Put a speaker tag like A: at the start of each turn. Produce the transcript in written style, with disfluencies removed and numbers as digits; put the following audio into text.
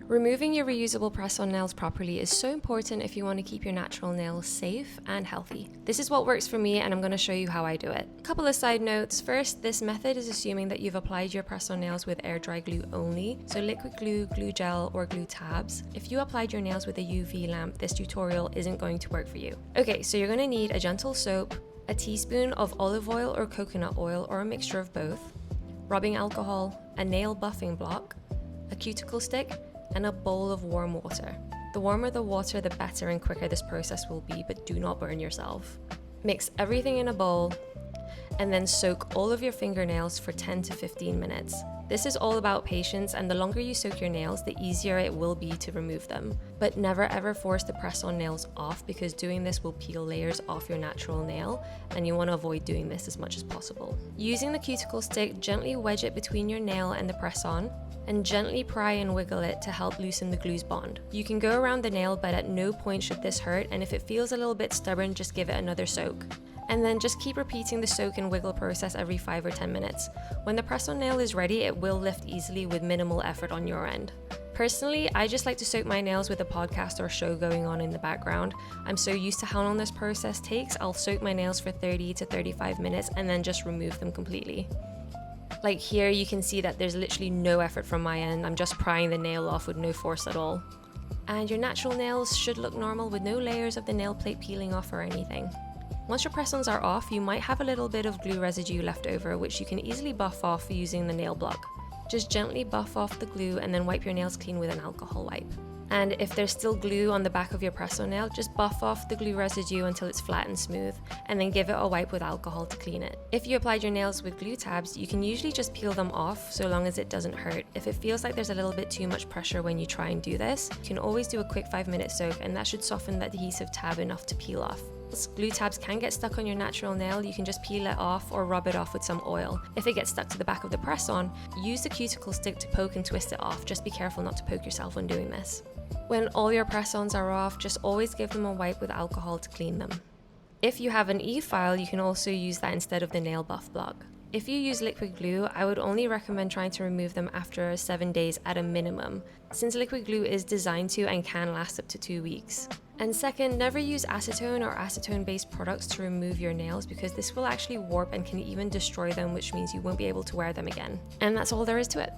A: Removing your reusable press-on nails properly is so important if you want to keep your natural nails safe and healthy. This is what works for me, and I'm going to show you how I do it. A couple of side notes. First, this method is assuming that you've applied your press-on nails with air dry glue only, so liquid glue, glue gel, or glue tabs. If you applied your nails with a UV lamp, this tutorial isn't going to work for you. Okay, so you're going to need a gentle soap, a teaspoon of olive oil or coconut oil, or a mixture of both, rubbing alcohol, a nail buffing block, a cuticle stick, and a bowl of warm water. The warmer the water, the better and quicker this process will be, but do not burn yourself. Mix everything in a bowl and then soak all of your fingernails for 10 to 15 minutes. This is all about patience, and the longer you soak your nails, the easier it will be to remove them. But never ever force the press-on nails off, because doing this will peel layers off your natural nail, and you want to avoid doing this as much as possible. Using the cuticle stick, gently wedge it between your nail and the press-on, and gently pry and wiggle it to help loosen the glue's bond. You can go around the nail, but at no point should this hurt, and if it feels a little bit stubborn, just give it another soak. And then just keep repeating the soak and wiggle process every 5 or 10 minutes. When the press-on nail is ready, it will lift easily with minimal effort on your end. Personally, I just like to soak my nails with a podcast or show going on in the background. I'm so used to how long this process takes, I'll soak my nails for 30 to 35 minutes and then just remove them completely. Like here, you can see that there's literally no effort from my end. I'm just prying the nail off with no force at all. And your natural nails should look normal with no layers of the nail plate peeling off or anything. Once your press-ons are off, you might have a little bit of glue residue left over, which you can easily buff off using the nail block. Just gently buff off the glue and then wipe your nails clean with an alcohol wipe. And if there's still glue on the back of your press-on nail, just buff off the glue residue until it's flat and smooth, and then give it a wipe with alcohol to clean it. If you applied your nails with glue tabs, you can usually just peel them off so long as it doesn't hurt. If it feels like there's a little bit too much pressure when you try and do this, you can always do a quick 5-minute soak, and that should soften the adhesive tab enough to peel off. Glue tabs can get stuck on your natural nail. You can just peel it off or rub it off with some oil. If it gets stuck to the back of the press-on, use the cuticle stick to poke and twist it off. Just be careful not to poke yourself when doing this. When all your press-ons are off, just always give them a wipe with alcohol to clean them. If you have an e-file, you can also use that instead of the nail buff block. If you use liquid glue, I would only recommend trying to remove them after 7 days at a minimum, since liquid glue is designed to and can last up to 2 weeks. And second, never use acetone or acetone-based products to remove your nails, because this will actually warp and can even destroy them, which means you won't be able to wear them again. And that's all there is to it.